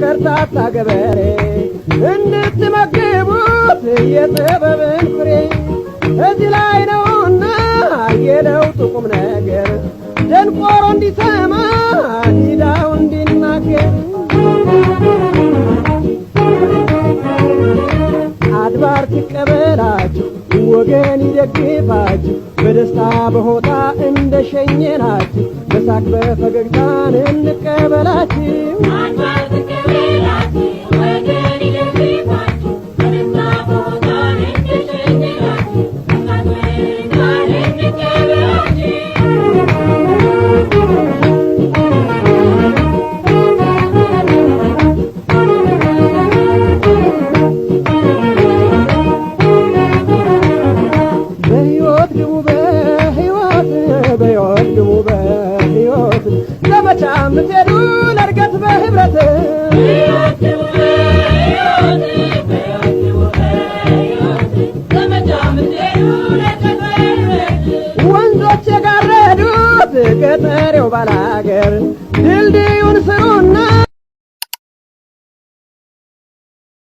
ከርታታ ገበሬ እንድትመግቡት የጥበብን ፍሬ እዚህ ላይ ነውና የለውጡ ቁም ነገር ደንቆሮ እንዲሰማ ዲዳው እንዲናገር አድባር ትቀበላችሁ ወገን ይደግፋችሁ በደስታ በሆታ እንደሸኘናችሁ በሳቅ በፈገግታን እንቀበላችሁ አድባር ትቀበላችሁ ወገን ይደግፋችሁ በደስታ በሆታ እንደሸኘናችሁ በሳቅ በፈገግታን እንቀበላችሁ በሕይወት ዘመቻ ምትሄዱ ለእድገት በህብረት ወንዞች የጋረዱት ገጠሬው ባላገር ድልድዩ